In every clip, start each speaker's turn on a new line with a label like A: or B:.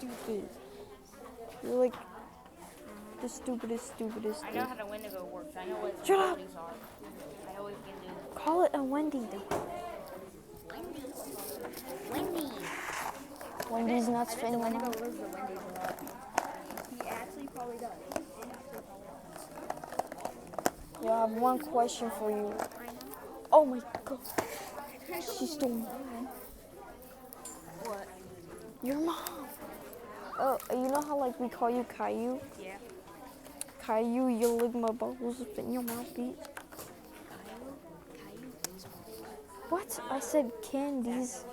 A: stupid. You're like the stupidest
B: I know
A: dude.
B: how the Wendigo works. I know what
A: Shut up.
B: abilities are. I know what you can do.
A: Call it a Wendy though.
B: Wendy.
A: Wendy's nuts
B: I bet
A: fit
B: the
A: in your
B: Wendigo
A: mouth.
B: lives the Wendy's a lot. He actually probably does.
A: Yo, I have one question for you.
B: I know.
A: Oh my god. She stole mine.
B: What?
A: Your mom. Oh, you know how like we call you Caillou?
B: Yeah.
A: Caillou, you lick my bubbles fit in your mouth, bitch. What? I said candies.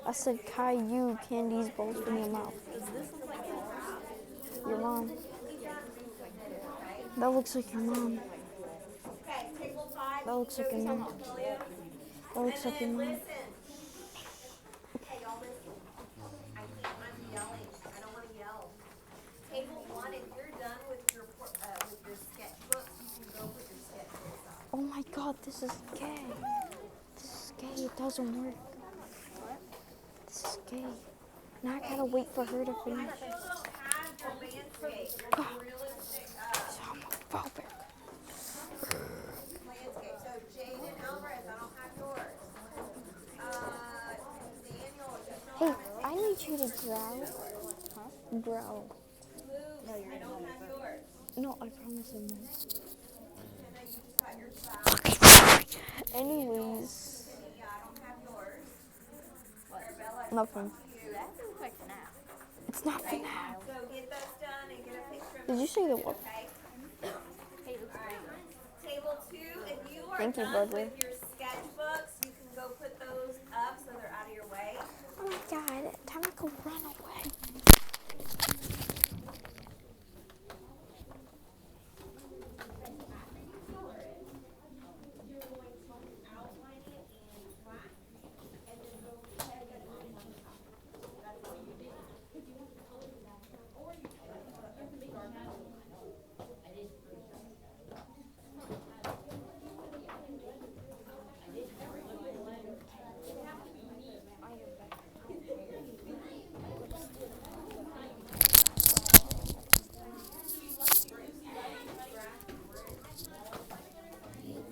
A: I said Caillou, candies, balls in your mouth. Your mom. That looks like your mom. That looks like your mom. That looks like your mom.
C: Hey, y'all listen. I'm yelling. I don't want to yell. Table 1, if you're done with your sketchbooks, you can go put your sketchbooks up.
A: Oh my god, this is gay. This is gay. It doesn't work. This is gay. Now I gotta wait for her to finish. It's homophobic.
C: Landscape. So Jaden Alvarez, I don't have yours. Daniel,
A: Hey, I need you to growl. Growl.
B: No, you're gonna have yours.
A: No, I promise I won't.
C: you just got your spouse.
A: Anyways,
C: Yeah, I don't have yours.
A: nothing.
B: That looks like FNAF.
A: It's not for now.
C: So get those done and get a picture of
A: Did you say the what?
C: okay?
B: Hey, looks great.
C: Table 2, if you are
A: Thank you,
C: done
A: brother.
C: with your sketchbooks, you can go put those up so they're out of your way.
A: Oh my god, time to go run away.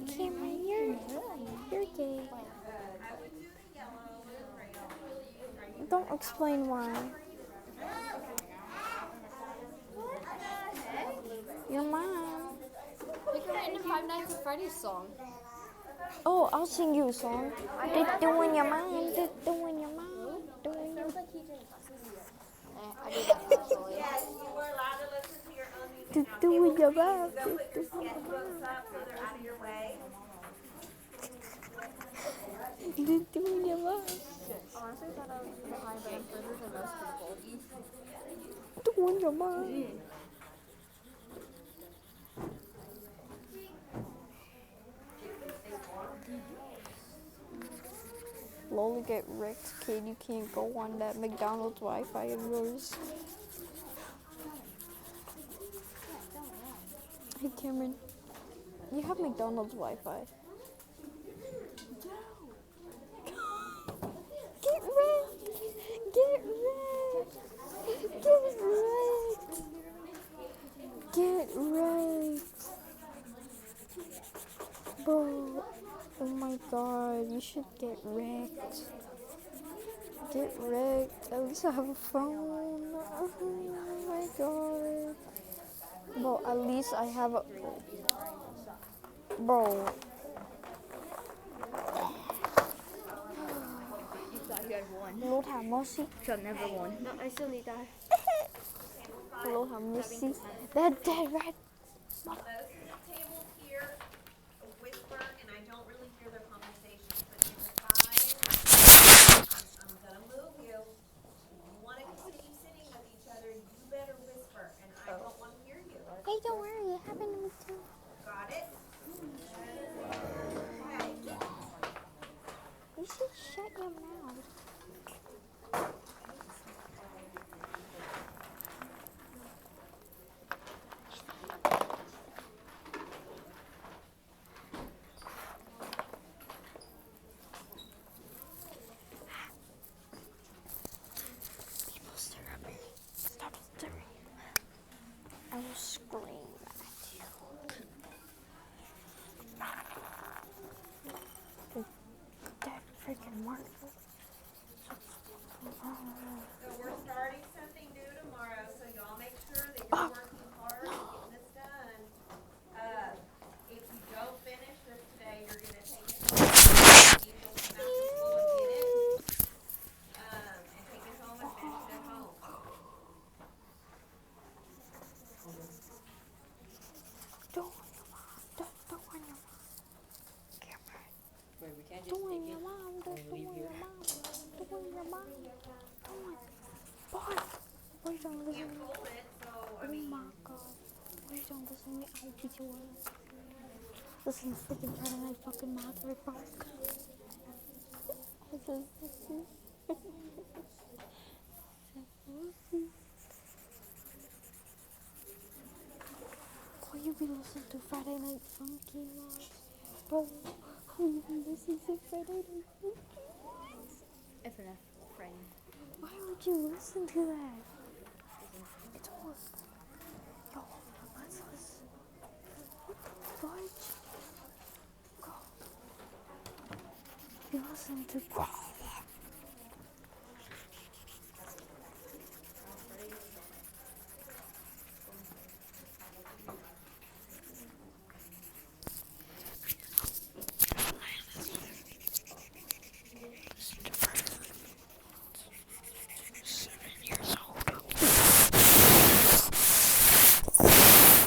A: Cameron, you're gay. Don't explain why. Your mom.
B: We can write in Five Nights at Freddy's song.
A: Oh, I'll sing you a song. Doing your mom, doing your mom, doing your mom.
B: I did that actually.
C: Yes, you were allowed to listen to your own music. Now,
A: Doing your
C: table
A: mom,
C: 3, you can go put your sketchbooks up so they're out of your way.
A: Doing your mom,
B: Honestly, I thought I was behind by further than most people.
A: doing your mom. Lola get wrecked, kid. You can't go on that McDonald's Wi-Fi of yours. Hey Cameron, you have McDonald's Wi-Fi. Get wrecked! Get wrecked! Get wrecked! Get wrecked! Bro, oh my god, you should get wrecked. Get wrecked. At least I have a phone. Oh my god. Bro, at least I have a... Bro.
B: You thought you had one.
A: รู้ถามมอสิ
B: Shall never won. No, I still need that.
A: รู้ถามมอสิ That dead rat.
C: Most of the tables here whisper, and I don't really hear their conversations. But table 5, I'm gonna move you. If you want to continue sitting with each other, you better whisper, and I don't want to hear you.
A: Hey, don't worry, it happened to me too.
C: Got it?
A: You should shut your mouth. Please don't listen
C: can't
A: to me.
C: pull it, so, I
A: Oh
C: mean,
A: my god. Please don't listen to me. I'll beat your ass. Listen to freaking Friday Night fucking Mother fuck. Will you be listening to Friday Night Funky Moms? Bro, will you be listening to Friday Night Funky Moms?
B: FNF friend.
A: Why would you listen to that? It's almost... Yo, let's listen. What the fudge? Bro. You listen to...